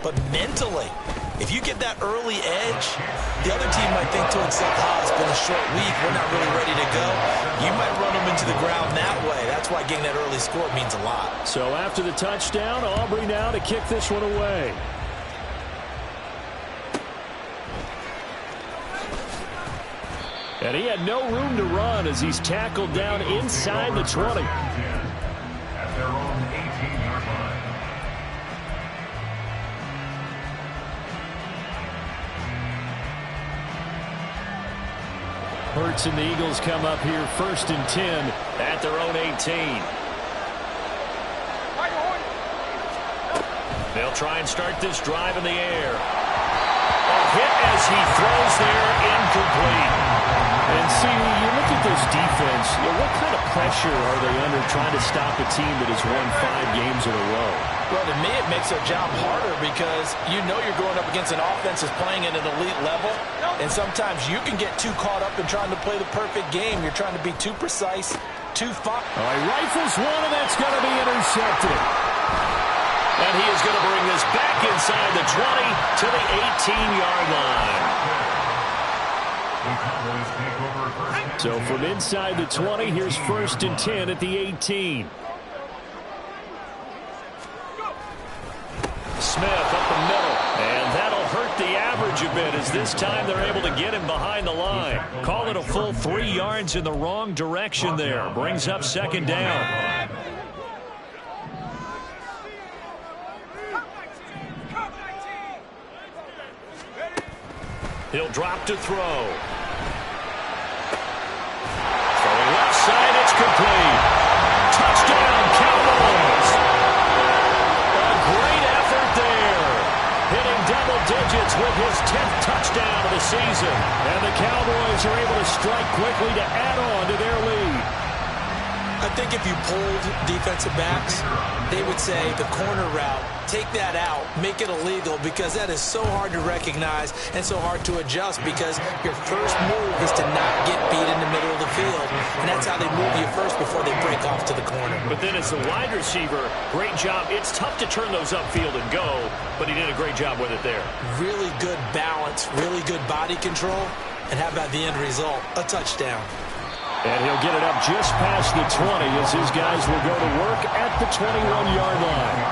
but mentally, if you get that early edge, the other team might think to itself, it's been a short week, we're not really ready to go. You might run them into the ground that way. That's why getting that early score means a lot. So after the touchdown, Aubrey now to kick this one away. And he had no room to run as he's tackled down inside the 20. At their own 18-yard line. Hurts and the Eagles come up here 1st and 10 at their own 18. They'll try and start this drive in the air. A hit as he throws there, incomplete. And see, you look at this defense, what kind of pressure are they under trying to stop a team that has won 5 games in a row? Well, to me, it makes their job harder because you know you're going up against an offense that's playing at an elite level, and sometimes you can get too caught up in trying to play the perfect game. You're trying to be too precise, too far. All right, rifles one, and that's going to be intercepted. And he is going to bring this back inside the 20 to the 18-yard line. So from inside the 20, here's 1st and 10 at the 18. Smith up the middle, and that'll hurt the average a bit as this time they're able to get him behind the line. Call it a full 3 yards in the wrong direction there. Brings up 2nd down. He'll drop to throw. Throwing left side, it's complete. Touchdown, Cowboys. A great effort there. Hitting double digits with his 10th touchdown of the season. And the Cowboys are able to strike quickly to add on to their lead. I think if you pulled defensive backs, they would say the corner route, take that out, make it illegal, because that is so hard to recognize and so hard to adjust because your first move is to not get beat in the middle of the field. And that's how they move you first before they break off to the corner. But then as a wide receiver, great job. It's tough to turn those upfield and go, but he did a great job with it there. Really good balance, really good body control. And how about the end result? A touchdown. And he'll get it up just past the 20 as his guys will go to work at the 21-yard line.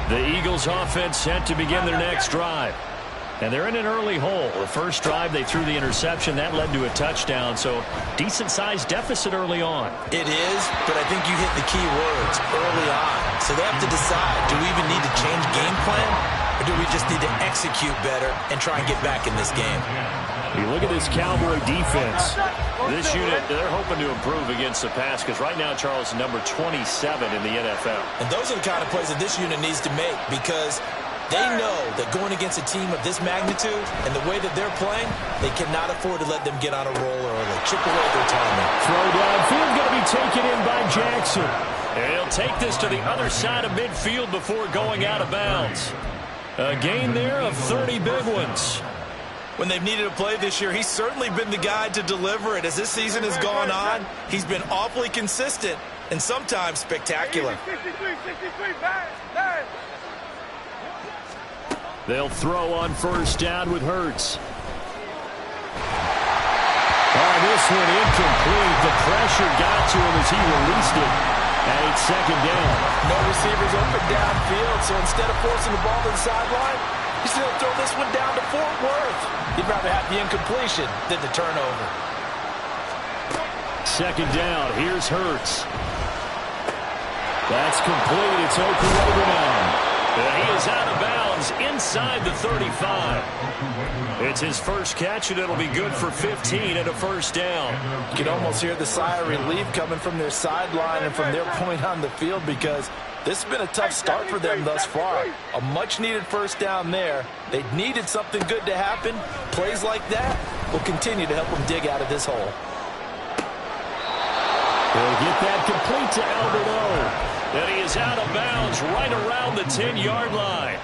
The Eagles offense set to begin their next drive. And they're in an early hole. The first drive, they threw the interception. That led to a touchdown, so decent-sized deficit early on. It is, but I think you hit the key words early on. So they have to decide, do we even need to change game plan, or do we just need to execute better and try and get back in this game? You look at this Cowboy defense. This unit, they're hoping to improve against the pass because right now, Charles, number 27 in the NFL. And those are the kind of plays that this unit needs to make because they know that going against a team of this magnitude and the way that they're playing, they cannot afford to let them get on a roll early. Chip away their timing. Throw downfield going to be taken in by Jackson. And he'll take this to the other side of midfield before going out of bounds. A gain there of 30 big ones. When they've needed a play this year, he's certainly been the guy to deliver it. As this season has gone on, he's been awfully consistent and sometimes spectacular. They'll throw on first down with Hurts. This one incomplete. The pressure got to him as he released it. And it's 2nd down. No receivers open downfield, so instead of forcing the ball to the sideline, he's going to throw this one down to Fort Worth. He'd rather have the incompletion than the turnover. 2nd down. Here's Hurts. That's complete. It's Okuroba now. And he is out of bounds inside the 35. It's his first catch, and it'll be good for 15 and a first down. You can almost hear the sigh of relief coming from their sideline and from their point on the field because this has been a tough start for them thus far. A much-needed first down there. They needed something good to happen. Plays like that will continue to help them dig out of this hole. They'll get that complete to Albert O. And he is out of bounds right around the 10-yard line.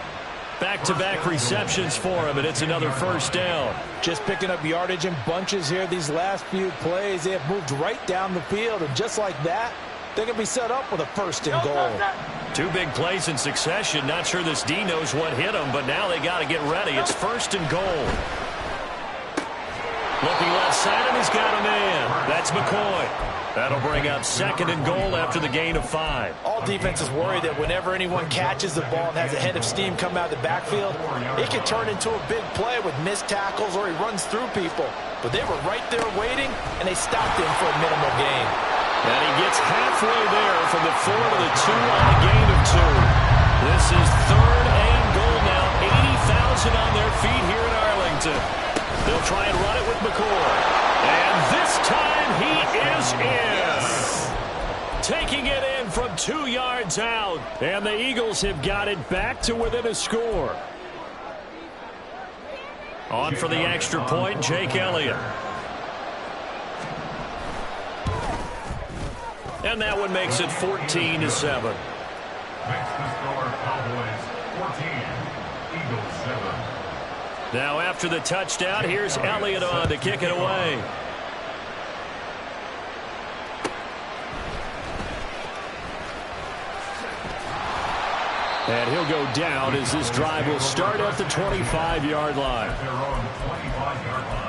Back-to-back receptions for him, and it's another first down. Just picking up yardage in bunches here these last few plays. They have moved right down the field, and just like that, they're going to be set up with a first and goal. Two big plays in succession. Not sure this D knows what hit him, but now they got to get ready. It's first and goal. Looking left side, and he's got a man. That's McCoy. That'll bring up second and goal after the gain of 5. All defenses worry that whenever anyone catches the ball and has a head of steam come out of the backfield, it can turn into a big play with missed tackles or he runs through people. But they were right there waiting, and they stopped him for a minimal gain. And he gets halfway there from the 4 to the 2 on a gain of 2. This is third and goal now. 80,000 on their feet here in Arlington. They'll try and run it with McCoy. And this time he is in. Taking it in from 2 yards out. And the Eagles have got it back to within a score. On for the extra point, Jake Elliott. And that one makes it 14-7. Makes the score Cowboys 14, Eagles 7. Now after the touchdown, here's Elliott on to kick it away. And he'll go down as this drive will start at the 25-yard line. They're on the 25-yard line.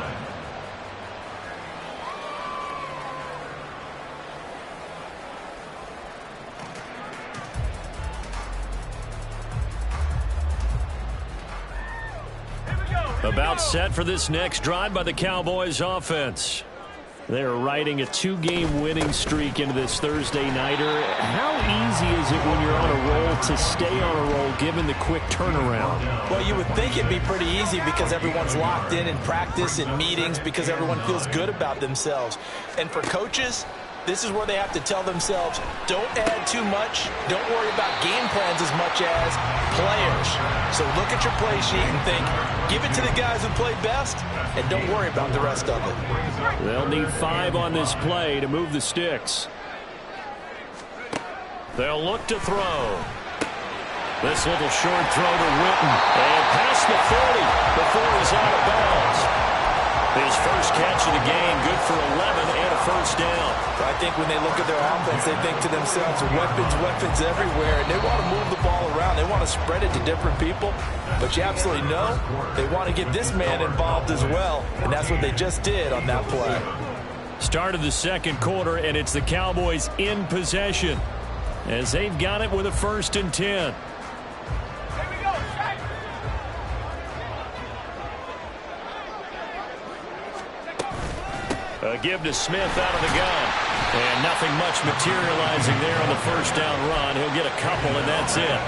About set for this next drive by the Cowboys offense. They're riding a 2-game winning streak into this Thursday nighter. How easy is it when you're on a roll to stay on a roll given the quick turnaround? Well, you would think it'd be pretty easy because everyone's locked in practice and meetings because everyone feels good about themselves. And for coaches, this is where they have to tell themselves, don't add too much, don't worry about game plans as much as players. So look at your play sheet and think, give it to the guys who play best, and don't worry about the rest of it. They'll need 5 on this play to move the sticks. They'll look to throw. This little short throw to Witten. And past the 40 before he's out of bounds. His first catch of the game, good for 11 and a first down. I think when they look at their offense, they think to themselves, weapons everywhere, and they want to move the ball around. They want to spread it to different people, but you absolutely know they want to get this man involved as well, and that's what they just did on that play. Start of the second quarter, and it's the Cowboys in possession as they've got it with a 1st and 10. A give to Smith out of the gun. And nothing much materializing there on the first down run. He'll get a couple, and that's it.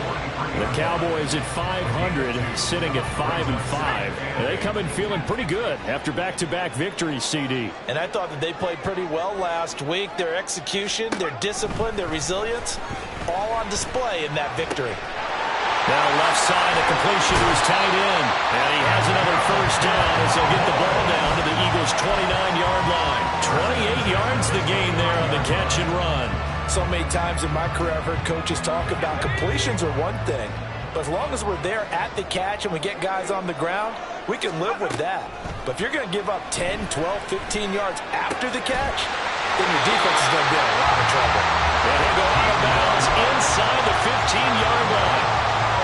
The Cowboys at 500, sitting at 5-5. They come in feeling pretty good after back-to-back victories, CD. And I thought that they played pretty well last week. Their execution, their discipline, their resilience, all on display in that victory. Now left side, a completion to his tight end. And he has another first down as they'll get the ball down to the Eagles' 29-yard line. 28 yards the gain there on the catch and run. So many times in my career I've heard coaches talk about completions are one thing. But as long as we're there at the catch and we get guys on the ground, we can live with that. But if you're going to give up 10, 12, 15 yards after the catch, then your defense is going to be in a lot of trouble. And he'll go out of bounds inside the 15-yard line.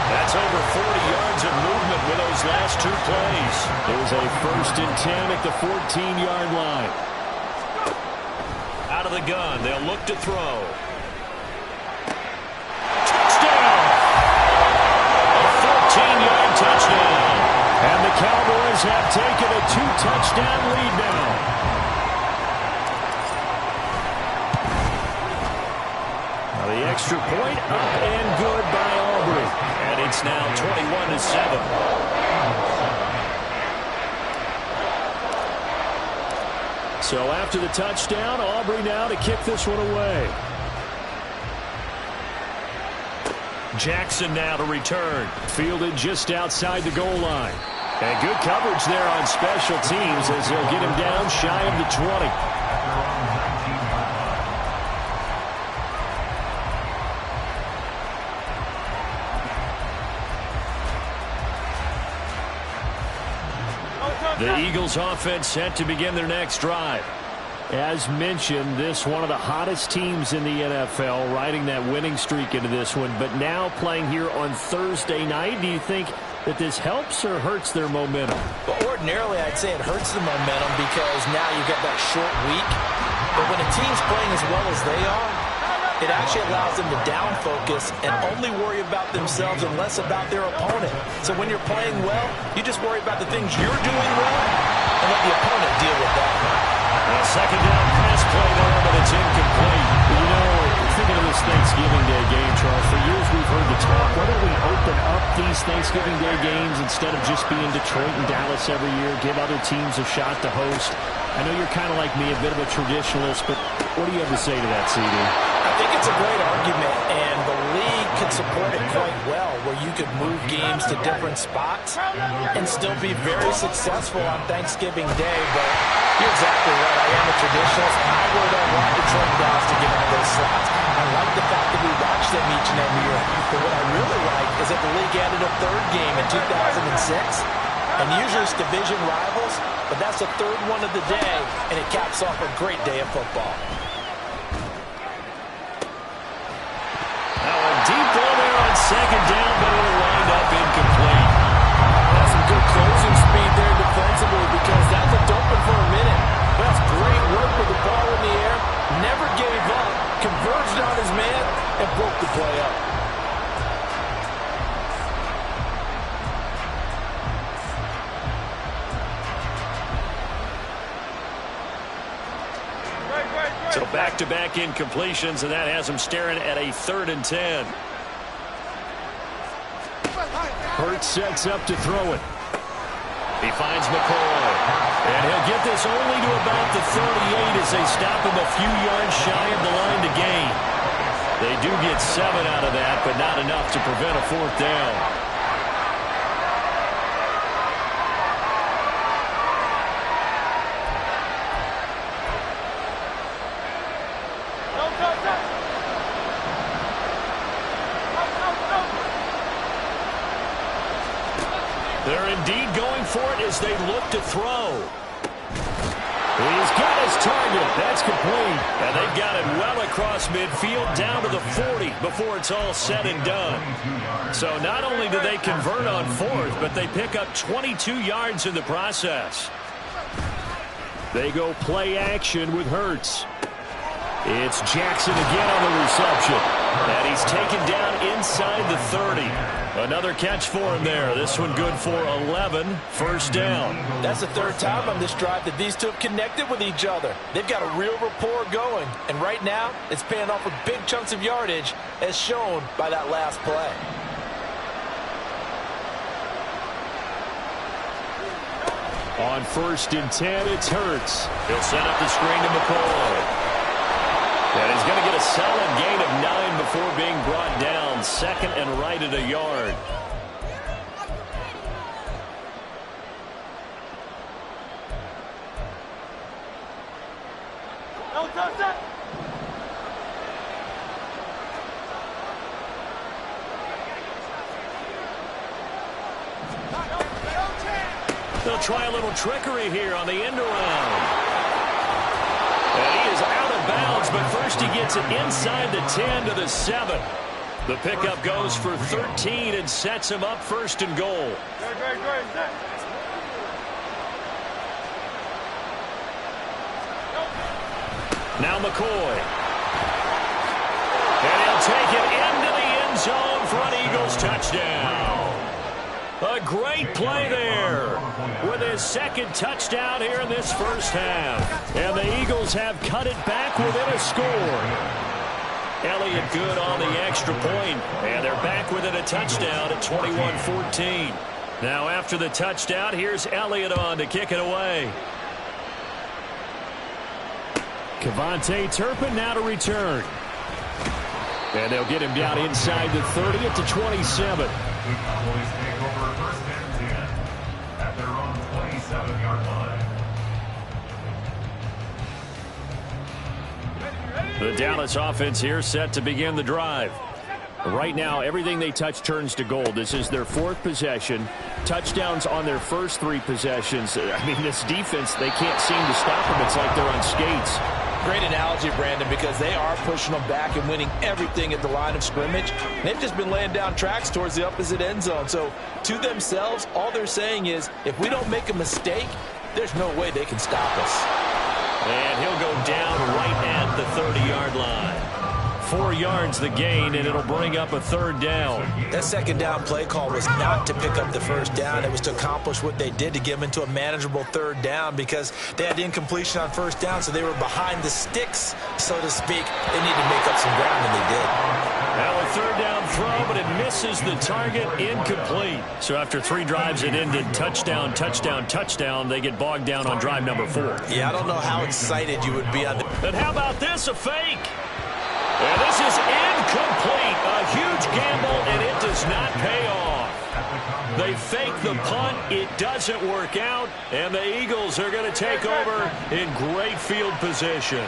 That's over 40 yards of movement with those last 2 plays. It was a 1st and 10 at the 14-yard line. Out of the gun, they'll look to throw. Touchdown! A 14-yard touchdown. And the Cowboys have taken a 2-touchdown lead now. Now the extra point up and good by Aubrey. And it's now 21-7. So after the touchdown, Aubrey now to kick this one away. Jackson now to return. Fielded just outside the goal line. And good coverage there on special teams as they'll get him down shy of the 20. The Eagles offense set to begin their next drive. As mentioned, this one of the hottest teams in the NFL, riding that winning streak into this one, but now playing here on Thursday night. Do you think that this helps or hurts their momentum? Well, ordinarily, I'd say it hurts the momentum because now you've got that short week. But when a team's playing as well as they are, it actually allows them to down focus and only worry about themselves and less about their opponent. So when you're playing well, you just worry about the things you're doing well and let the opponent deal with that. Second down pass play there, but it's incomplete. You know, thinking of this Thanksgiving Day game, Charles, for years we've heard the talk. Why don't we open up these Thanksgiving Day games instead of just being Detroit and Dallas every year, give other teams a shot to host? I know you're kind of like me, a bit of a traditionalist, but what do you have to say to that, CD? I think it's a great argument, and the league could support it quite well, where you could move games to different spots and still be very successful on Thanksgiving Day. But you're exactly right. I am a traditionalist. I really don't want Detroit and Dallas to get into those slots. I like the fact that we watch them each and every year. But what I really like is that the league added a third game in 2006. And usually it's division rivals, but that's the third one of the day, and it caps off a great day of football. Now a deep ball there on second down, but it'll wind up incomplete. That's some good closing speed there defensively because that looked open for a minute. That's great work with the ball in the air, never gave up, converged on his man, and broke the play up. So back-to-back incompletions, and that has him staring at a 3rd and 10. Hurts sets up to throw it. He finds McCoy. And he'll get this only to about the 38 as they stop him a few yards shy of the line to gain. They do get 7 out of that, but not enough to prevent a 4th down. They're indeed going for it as they look to throw. He's got his target. That's complete. And they've got it well across midfield down to the 40 before it's all said and done. So not only do they convert on 4th, but they pick up 22 yards in the process. They go play action with Hurts. It's Jackson again on the reception. And he's taken down inside the 30. Another catch for him there. This one good for 11. 1st down. That's the 3rd time on this drive that these two have connected with each other. They've got a real rapport going. And right now, it's paying off with big chunks of yardage, as shown by that last play. On 1st and 10, it's Hurts. He'll set up the screen to McCoy. And he's going to get a solid gain of 9 before being brought down. 2nd and right at a yard. They'll try a little trickery here on the end around. And he is out of bounds, but first he gets it inside the 10 to the 7. The pickup goes for 13 and sets him up 1st and goal. Now McCoy. And he'll take it into the end zone for an Eagles touchdown. A great play there with his 2nd touchdown here in this 1st half. And the Eagles have cut it back within a score. Elliott good on the extra point, and they're back within a touchdown at 21-14. Now after the touchdown, here's Elliott on to kick it away. Kevontae Turpin now to return. And they'll get him down inside the 30 at the 27. At their own 27-yard line. The Dallas offense here set to begin the drive. Right now, everything they touch turns to gold. This is their 4th possession. touchdowns on their first 3 possessions. I mean, this defense, they can't seem to stop them. It's like they're on skates. Great analogy, Brandon, because they are pushing them back and winning everything at the line of scrimmage. They've just been laying down tracks towards the opposite end zone. So to themselves, all they're saying is, if we don't make a mistake, there's no way they can stop us. And he'll go down right at the 30-yard line. 4 yards the gain, and it'll bring up a 3rd down. That 2nd down play call was not to pick up the 1st down. It was to accomplish what they did to get them into a manageable 3rd down because they had incompletion on 1st down, so they were behind the sticks, so to speak. They needed to make up some ground, and they did. Now a 3rd down throw, but it misses the target, incomplete. So after 3 drives, it ended touchdown, touchdown, touchdown. They get bogged down on drive number 4. Yeah, I don't know how excited you would be on the... And how about this, a fake? And this is incomplete. A huge gamble, and it does not pay off. They fake the punt. It doesn't work out, and the Eagles are going to take over in great field position.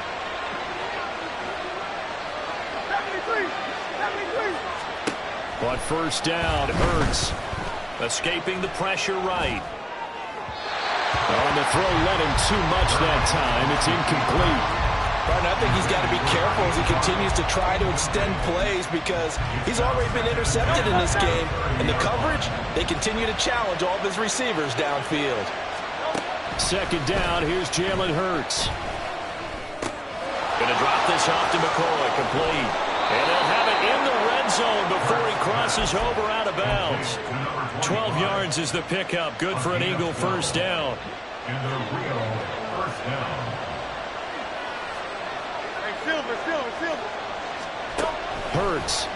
On 1st down, Hurts escaping the pressure right. On the throw, let him too much that time. It's incomplete. I think he's got to be careful as he continues to try to extend plays because he's already been intercepted in this game. And the coverage, they continue to challenge all of his receivers downfield. 2nd down, here's Jalen Hurts. Going to drop this off to McCoy, complete. And they'll have it in the red zone before he crosses over out of bounds. 12 yards is the pickup. Good for an Eagle 1st down. And the real 1st down. Hurts.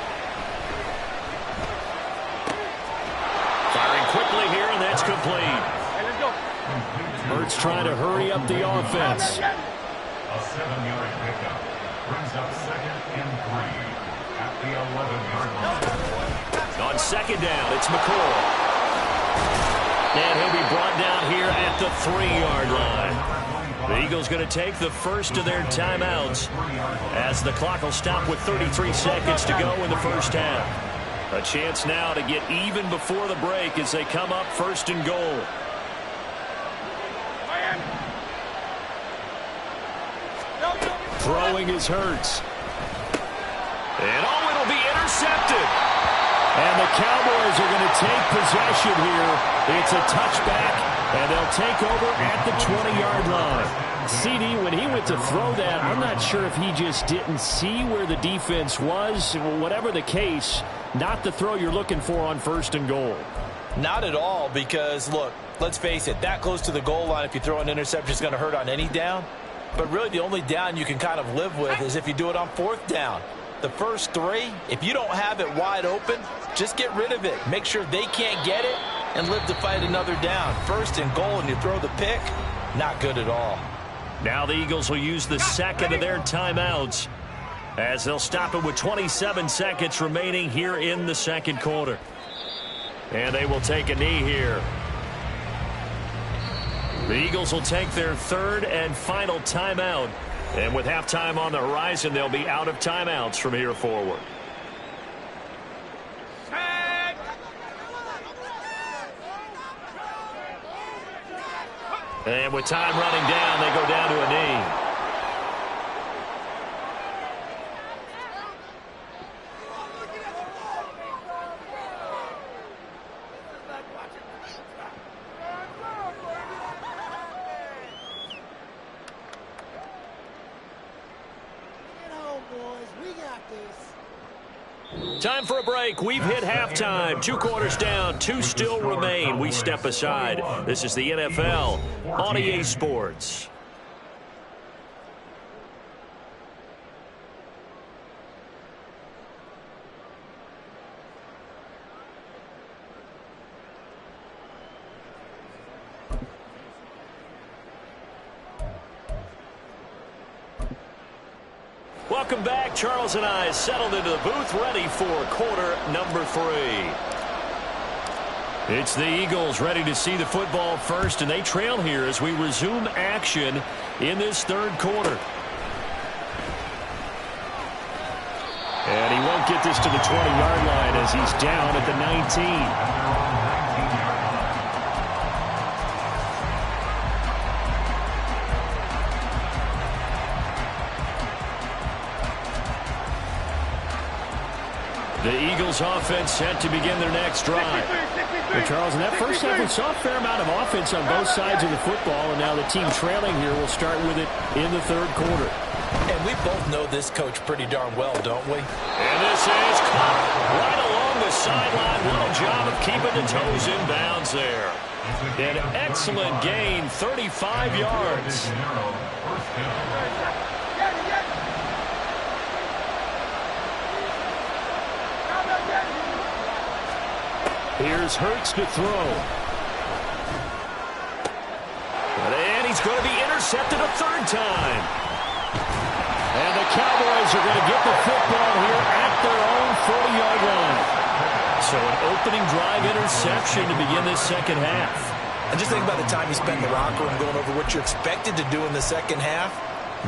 Firing quickly here, and that's complete. Hurts trying to hurry up the offense. A 7-yard pickup brings up 2nd and 3 at the 11-yard line. On 2nd down, it's McCoy. And he'll be brought down here at the 3-yard line. The Eagles going to take the first of their timeouts as the clock will stop with 33 seconds to go in the 1st half. A chance now to get even before the break as they come up 1st and goal. Throwing is Hurts. And it'll be intercepted. And the Cowboys are going to take possession here. It's a touchback, and they'll take over at the 20-yard line. CD, when he went to throw that, I'm not sure if he just didn't see where the defense was. Whatever the case, not the throw you're looking for on 1st and goal. Not at all because, look, let's face it, that close to the goal line, if you throw an interception, is going to hurt on any down. But really the only down you can kind of live with is if you do it on 4th down. The first 3, if you don't have it wide open, just get rid of it. Make sure they can't get it and live to fight another down. 1st and goal and you throw the pick, not good at all. Now the Eagles will use the 2nd of their timeouts as they'll stop it with 27 seconds remaining here in the 2nd quarter. And they will take a knee here. The Eagles will take their 3rd and final timeout. And with halftime on the horizon, they'll be out of timeouts from here forward. And with time running down, they go down to a knee. Time for a break. We've hit halftime. 2 quarters down. 2 still remain. We step aside. This is the NFL on EA Sports. Welcome back. Charles and I settled into the booth, ready for quarter number 3. It's the Eagles ready to see the football first, and they trail here as we resume action in this 3rd quarter. And he won't get this to the 20-yard line as he's down at the 19. The Eagles offense set to begin their next drive. Well, Charles, in that first half, we saw a fair amount of offense on both sides of the football, and now the team trailing here will start with it in the third quarter. And we both know this coach pretty darn well, don't we? And this is caught right along the sideline. What a job of keeping the toes in bounds there. An excellent gain, 35 yards. Here's Hurts to throw. And he's going to be intercepted a third time. And the Cowboys are going to get the football here at their own 40-yard line. So an opening drive interception to begin this second half. And just think about the time you spent in the locker room going over what you expected to do in the second half.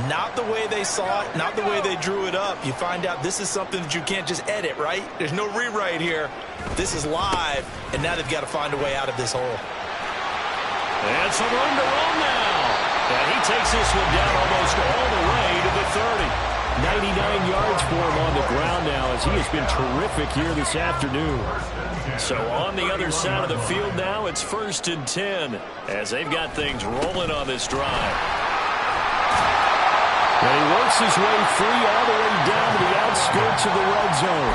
Not the way they saw it, not the way they drew it up. You find out this is something that you can't just edit, right? There's no rewrite here. This is live, and now they've got to find a way out of this hole. And some room to run now. And he takes this one down almost all the way to the 30. 99 yards for him on the ground now, as he has been terrific here this afternoon. So on the other side of the field now, it's 1st and 10 as they've got things rolling on this drive. And he works his way free all the way down to the outskirts of the red zone.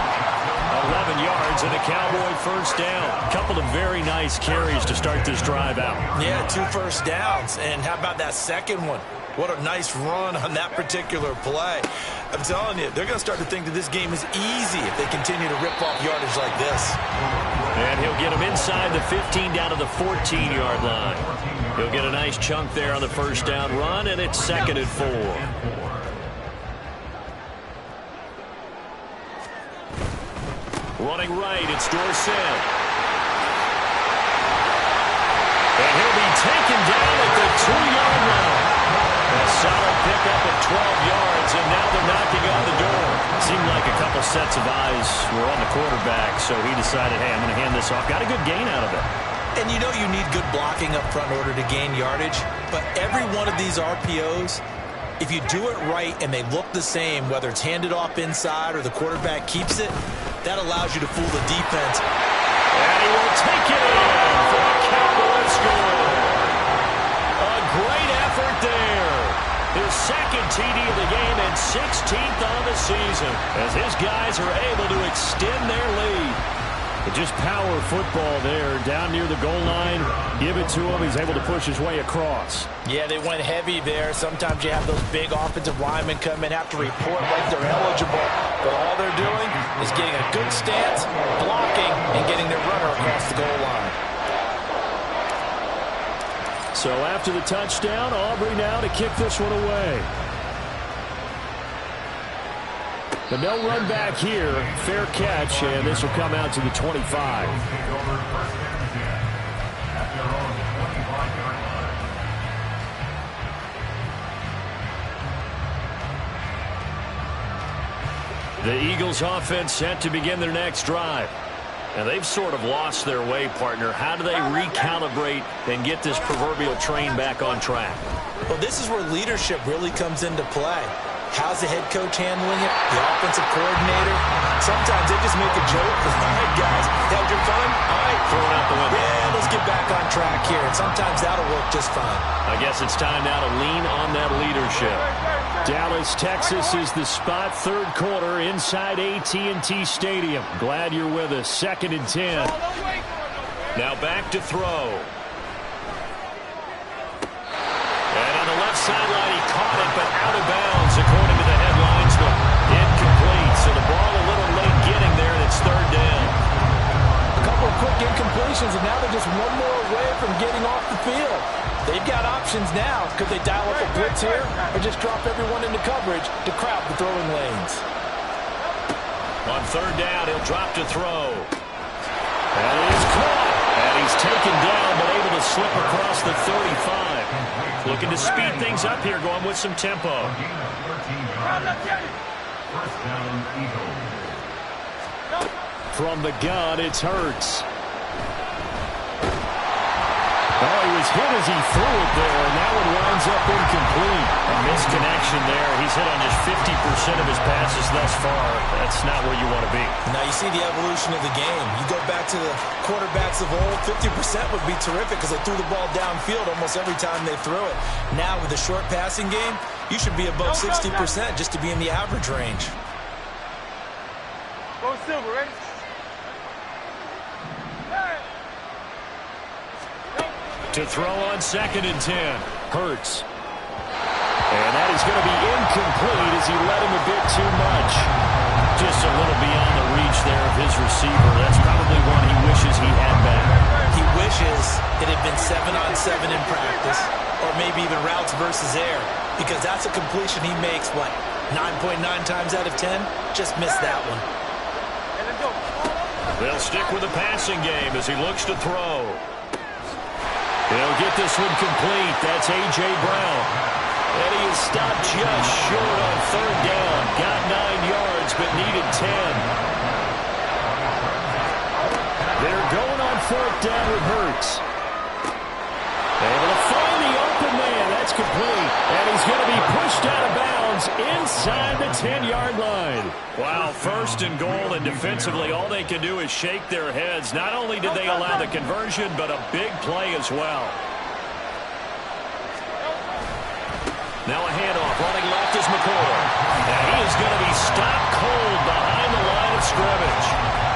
11 yards and a Cowboy first down. A couple of very nice carries to start this drive out. Yeah, 2 first downs. And how about that second one? What a nice run on that particular play. I'm telling you, they're going to start to think that this game is easy if they continue to rip off yardage like this. And he'll get him inside the 15 down to the 14-yard line. He'll get a nice chunk there on the first down run, and it's 2nd and 4. Running right, it's Dorsett. And he'll be taken down at the 2-yard line. A solid pickup of 12 yards, and now they're knocking on the door. Seemed like a couple sets of eyes were on the quarterback, so he decided, hey, I'm going to hand this off. Got a good gain out of it. And you know you need good blocking up front in order to gain yardage, but every one of these RPOs, if you do it right and they look the same, whether it's handed off inside or the quarterback keeps it, that allows you to fool the defense. And he will take it in for a Cowboy score. A great effort there. His second TD of the game and 16th on the season as his guys are able to extend their lead. But just power football there, down near the goal line. Give it to him. He's able to push his way across. Yeah, they went heavy there. Sometimes you have those big offensive linemen come in, have to report like they're eligible. But all they're doing is getting a good stance, blocking, and getting their runner across the goal line. So after the touchdown, Aubrey now to kick this one away. But no run back here. Fair catch, and this will come out to the 25. The Eagles offense set to begin their next drive. And they've sort of lost their way, partner. How do they recalibrate and get this proverbial train back on track? Well, this is where leadership really comes into play. How's the head coach handling it? The offensive coordinator? Sometimes they just make a joke. All right, guys, had your fun? All right, throw it out the window. Yeah, let's get back on track here. And sometimes that'll work just fine. I guess it's time now to lean on that leadership. Dallas, Texas is the spot. Third quarter inside AT&T Stadium. Glad you're with us. 2nd and 10. Now back to throw. And on the left sideline, he caught it, but out of bounds, according to the headlinesman. Incomplete, so the ball a little late getting there, and it's 3rd down. A couple of quick incompletions, and now they're just one more away from getting off the field. They've got options now. Could they dial up a blitz here or just drop everyone into coverage to crowd the throwing lanes? On 3rd down, he'll drop to throw. That is caught. And he's taken down, but able to slip across the 35. Looking to speed things up here, going with some tempo. From the gun, it's Hurts. Oh, he was hit as he threw it there, and that one winds up incomplete. A misconnection production there. He's hit on just 50% of his passes thus far. That's not where you want to be. Now you see the evolution of the game. You go back to the quarterbacks of old, 50% would be terrific because they threw the ball downfield almost every time they threw it. Now with the short passing game, you should be above 60% just to be in the average range. Go Silver, ready? To throw on 2nd and 10. Hurts. And that is going to be incomplete as he led him a bit too much. Just a little beyond the reach there of his receiver. That's probably one he wishes he had back. He wishes it had been 7-on-7 in practice, or maybe even routes versus air, because that's a completion he makes, what, 9.9 times out of 10? Just missed that one. They'll stick with the passing game as he looks to throw. He'll get this one complete. That's A.J. Brown. And he is stopped just short on 3rd down. Got 9 yards, but needed 10. They're going on 4th down with Hurts. Able to find the open man. That's complete. And he's going to be pushed out of bounds inside the 10-yard line. Wow, 1st and goal, and defensively all they can do is shake their heads. Not only did they allow the conversion, but a big play as well. Now a handoff. Running left is McCoy. And he is going to be stopped cold behind the line of scrimmage.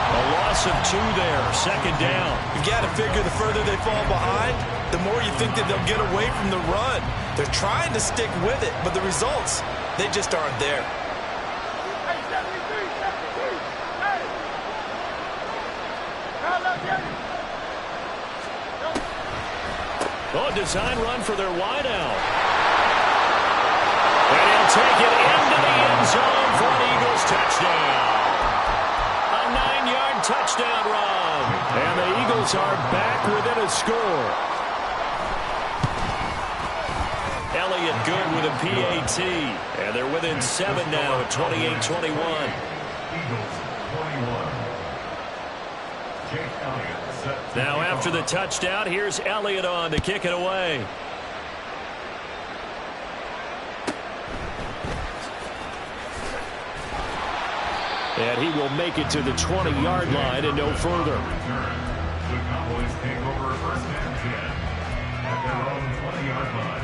A loss of 2 there. 2nd down. You've got to figure the further they fall behind, the more you think that they'll get away from the run. They're trying to stick with it, but the results, they just aren't there. Oh, design run for their wideout. And he'll take it into the end zone for an Eagles touchdown. A 9-yard touchdown run. And the Eagles are back within a score. Elliott good with a PAT. And they're within 7 now at 28-21. Eagles 21. Jake Elliott set. Now after the touchdown, here's Elliott on to kick it away. And he will make it to the 20-yard line and no further. The Cowboys take over 1st and 10 at their own 20-yard line.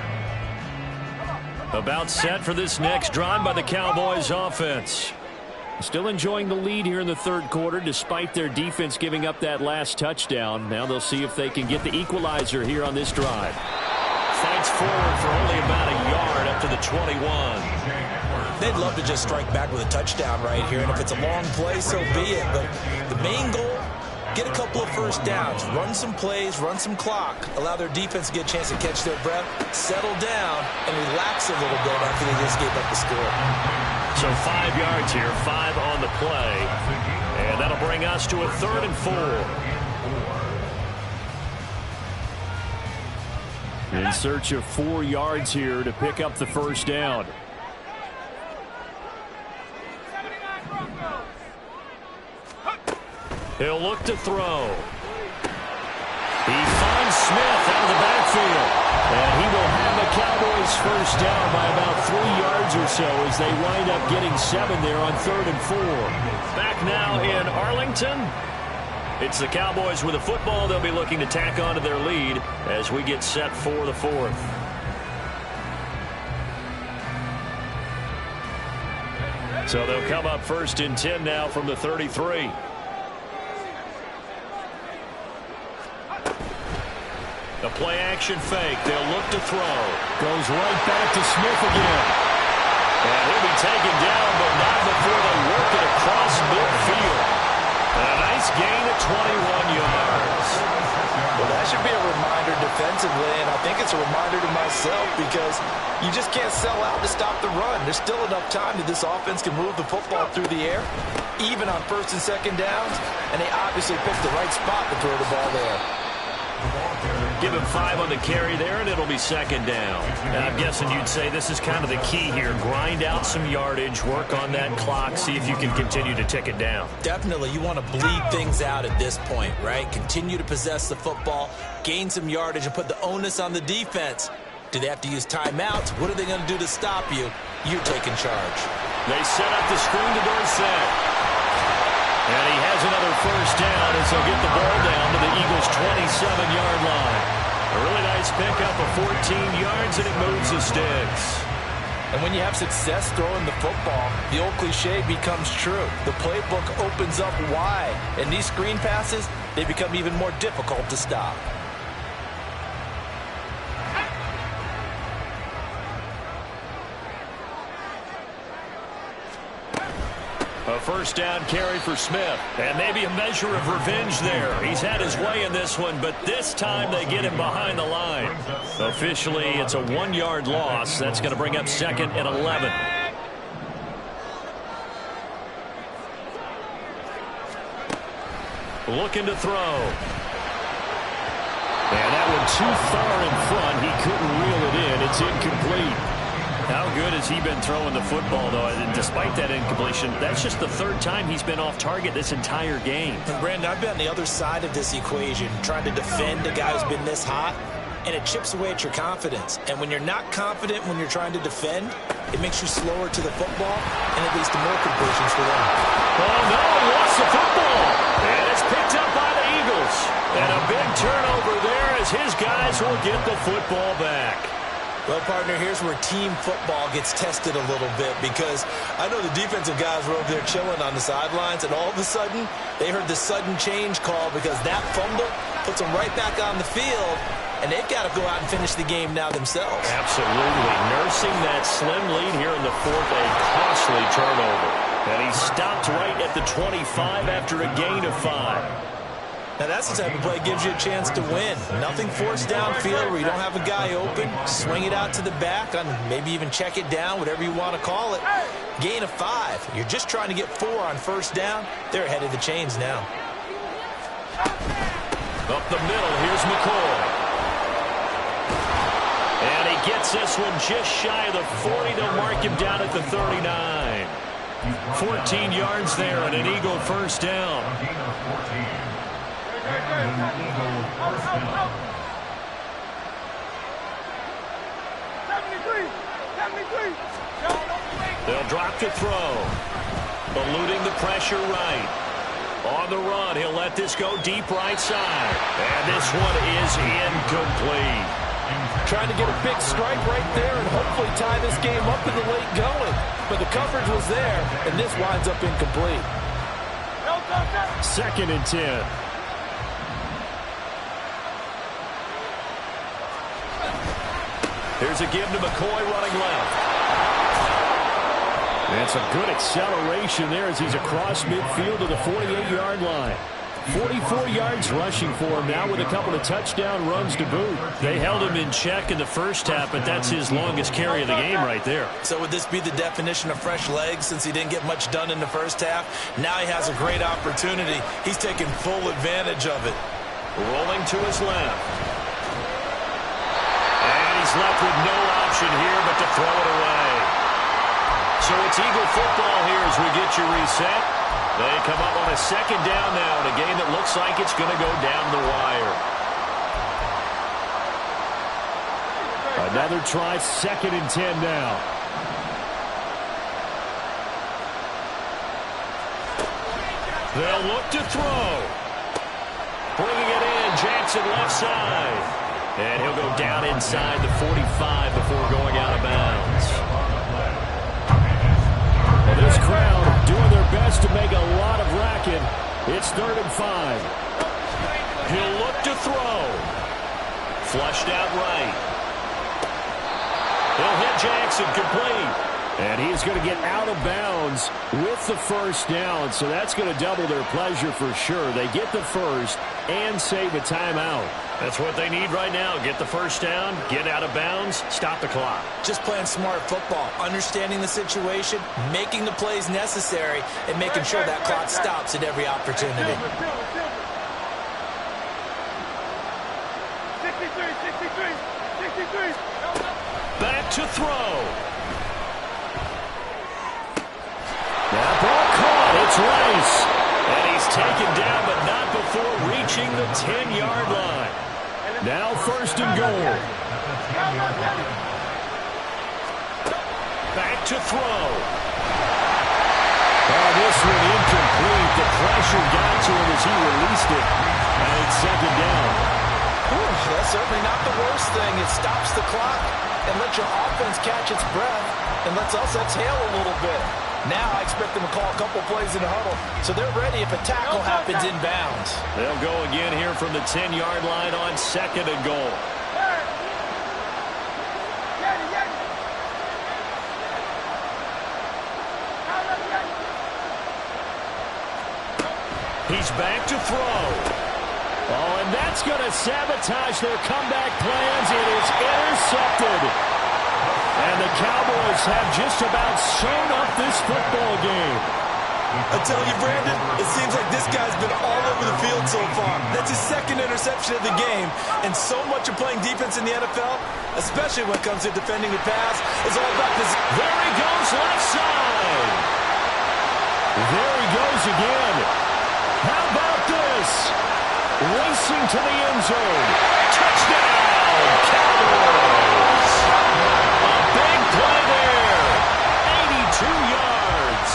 About set for this next drive by the Cowboys offense. Still enjoying the lead here in the 3rd quarter despite their defense giving up that last touchdown. Now they'll see if they can get the equalizer here on this drive. Fights forward for only about a yard up to the 21. They'd love to just strike back with a touchdown right here, and if it's a long play, so be it. But the main goal, get a couple of 1st downs, run some plays, run some clock, allow their defense to get a chance to catch their breath, settle down, and relax a little bit after they just gave up the score. So 5 yards here, 5 on the play, and that'll bring us to a 3rd and 4. In search of 4 yards here to pick up the 1st down. He'll look to throw. He finds Smith out of the backfield. And he will have the Cowboys 1st down by about 3 yards or so as they wind up getting 7 there on 3rd and 4. Back now in Arlington. It's the Cowboys with the football. They'll be looking to tack on to their lead as we get set for the 4th. So they'll come up 1st and 10 now from the 33. The play-action fake. They'll look to throw. Goes right back to Smith again. And he'll be taken down, but not before they work it across midfield. And a nice gain at 21 yards. Well, that should be a reminder defensively, and I think it's a reminder to myself because you just can't sell out to stop the run. There's still enough time that this offense can move the football through the air, even on 1st and 2nd downs, and they obviously picked the right spot to throw the ball there. Give him 5 on the carry there, and it'll be 2nd down. And I'm guessing you'd say this is kind of the key here. Grind out some yardage, work on that clock, see if you can continue to tick it down. Definitely. You want to bleed things out at this point, right? Continue to possess the football, gain some yardage, and put the onus on the defense. Do they have to use timeouts? What are they going to do to stop you? you're taking charge. They set up the screen to Dorsett. And he has another first down as they'll get the ball down to the Eagles' 27-yard line. A really nice pickup of 14 yards, and it moves the sticks. And when you have success throwing the football, the old cliche becomes true. The playbook opens up wide, and these screen passes, they become even more difficult to stop. A first down carry for Smith. And maybe a measure of revenge there. He's had his way in this one, but this time they get him behind the line. Officially, it's a 1-yard loss. That's going to bring up 2nd and 11. Looking to throw. And that one too far in front. He couldn't reel it in. It's incomplete. How good has he been throwing the football, though? And despite that incompletion, that's just the 3rd time he's been off target this entire game. And Brandon, I've been on the other side of this equation, trying to defend a guy who's been this hot, and it chips away at your confidence. And when you're not confident when you're trying to defend, it makes you slower to the football, and it leads to more completions for them. Oh, no, lost the football. And it's picked up by the Eagles. And a big turnover there as his guys will get the football back. Well, partner, here's where team football gets tested a little bit, because I know the defensive guys were over there chilling on the sidelines, and all of a sudden, they heard the sudden change call because that fumble puts them right back on the field, and they've got to go out and finish the game now themselves. Absolutely. Nursing that slim lead here in the 4th, a costly turnover. And he stopped right at the 25 after a gain of 5. Now, that's the type of play that gives you a chance to win. Nothing forced downfield where you don't have a guy open. Swing it out to the back, and maybe even check it down, whatever you want to call it. Gain of 5. You're just trying to get 4 on first down. They're ahead of the chains now. Up the middle, here's McCoy. And he gets this one just shy of the 40. They'll mark him down at the 39. 14 yards there and an Eagle first down. They'll drop to throw. Eluding the pressure right. On the run, he'll let this go deep right side. And this one is incomplete. Trying to get a big strike right there and hopefully tie this game up in the late going. But the coverage was there, and this winds up incomplete. 2nd and 10. Here's a give to McCoy running left. And some good acceleration there as he's across midfield to the 48-yard line. 44 yards rushing for him now with a couple of touchdown runs to boot. They held him in check in the first half, but that's his longest carry of the game right there. So would this be the definition of fresh legs since he didn't get much done in the first half? Now he has a great opportunity. He's taking full advantage of it. Rolling to his left. And he's left with no option here but to throw it away. So it's Eagle football here as we get you reset. They come up on a 2nd down now in a game that looks like it's going to go down the wire. Another try, 2nd and 10 now. They'll look to throw. Bringing it in, Jackson left side. And he'll go down inside the 45 before going out of bounds. Well, this crowd doing their best to make a lot of racket. It's 3rd and 5. He'll look to throw. Flushed out right. He'll hit Jackson complete. And he's going to get out of bounds with the first down, so that's going to double their pleasure for sure. They get the first and save a timeout. That's what they need right now. Get the first down, get out of bounds, stop the clock. Just playing smart football, understanding the situation, making the plays necessary, and making sure that clock stops at every opportunity. 63. Back to throw. That ball caught. It's Rice. And he's taken down, but not before reaching the 10-yard line. Now 1st and goal. Back back to throw. Oh, this one incomplete. The pressure got to him as he released it. And it's second down. That's certainly not the worst thing. It stops the clock and lets your offense catch its breath and lets us exhale a little bit. Now I expect them to call a couple plays in the huddle, so they're ready if a tackle happens inbounds. They'll go again here from the 10-yard line on second and goal. He's back to throw. Oh, and that's going to sabotage their comeback plans. It is intercepted. And the Cowboys have just about sewn up this football game. I tell you, Brandon, it seems like this guy's been all over the field so far. That's his second interception of the game. And so much of playing defense in the NFL, especially when it comes to defending the pass, is all about this. There he goes, left side. There he goes again. How about this? Racing to the end zone. Touchdown, Cowboys. A big play there. 82 yards.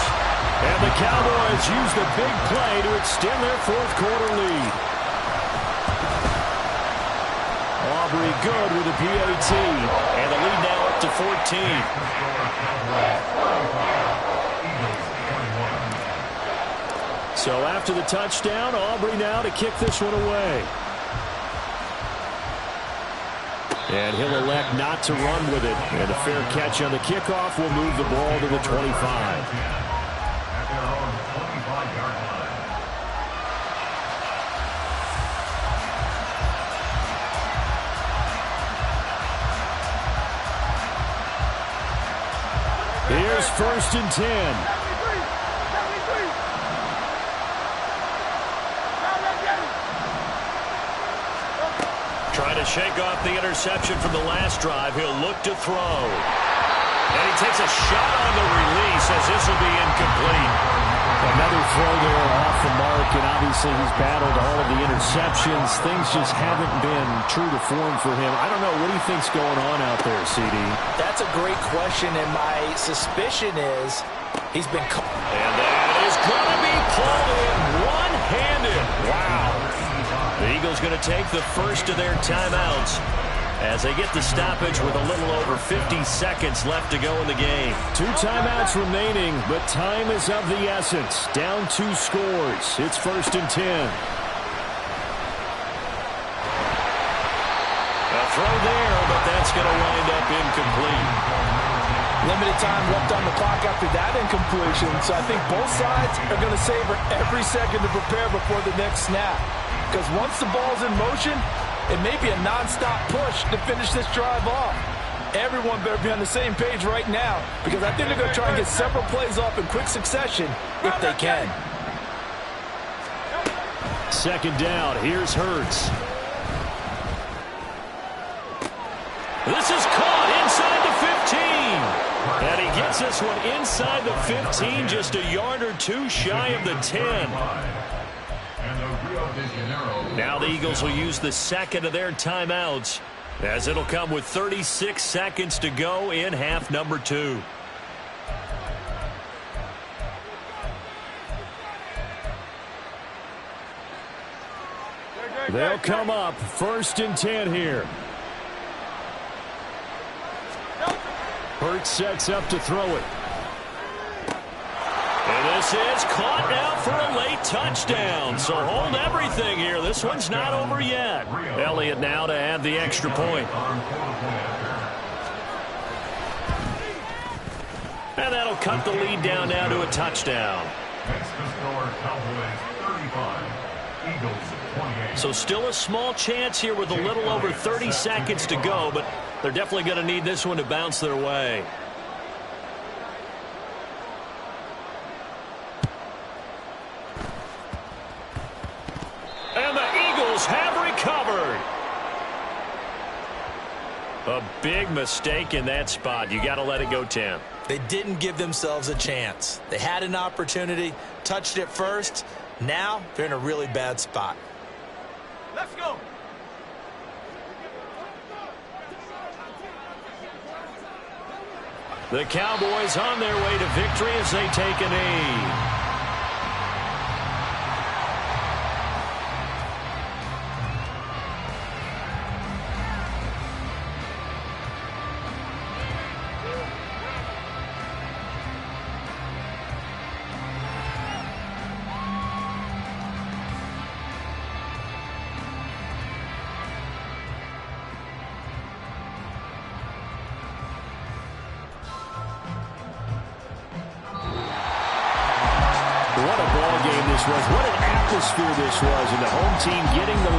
And the Cowboys use the big play to extend their fourth quarter lead. Aubrey good with a PAT. And the lead now up to 14. So after the touchdown, Aubrey now to kick this one away. And he'll elect not to run with it. And a fair catch on the kickoff will move the ball to the 25. At their own 25-yard line. Here's 1st and 10. Trying to shake off the interception from the last drive. He'll look to throw. And he takes a shot on the release as this will be incomplete. Another throw there off the mark, and obviously he's battled all of the interceptions. Things just haven't been true to form for him. I don't know. What do you think's going on out there, CD? That's a great question, and my suspicion is he's been caught. And that is going to be pulled in one-handed. Wow. The Eagles going to take the first of their timeouts as they get the stoppage with a little over 50 seconds left to go in the game. 2 timeouts remaining, but time is of the essence. Down 2 scores. It's 1st and 10. A throw there, but that's going to wind up incomplete. Limited time left on the clock after that incompletion, so I think both sides are going to savor every second to prepare before the next snap. Because once the ball's in motion, it may be a non-stop push to finish this drive off. Everyone better be on the same page right now, because I think they're going to try and get several plays off in quick succession if they can. Second down. Here's Hurts. This is caught inside the 15. And he gets this one inside the 15, just a yard or 2 shy of the 10. Now the Eagles will use the second of their timeouts, as it'll come with 36 seconds to go in half number 2. They'll come up 1st and 10 here. Hurts sets up to throw it. And this is caught now for a late touchdown. So hold everything here. This one's not over yet. Elliott now to add the extra point. And that'll cut the lead down now to a touchdown. Next to score, Cowboys 35, Eagles 28. So still a small chance here with a little over 30 seconds to go, but they're definitely going to need this one to bounce their way. And the Eagles have recovered. A big mistake in that spot. You got to let it go, Tim. They didn't give themselves a chance. They had an opportunity, touched it first. Now they're in a really bad spot. Let's go. The Cowboys on their way to victory as they take a knee. What a ball game this was. What an atmosphere this was. And the home team getting the lead.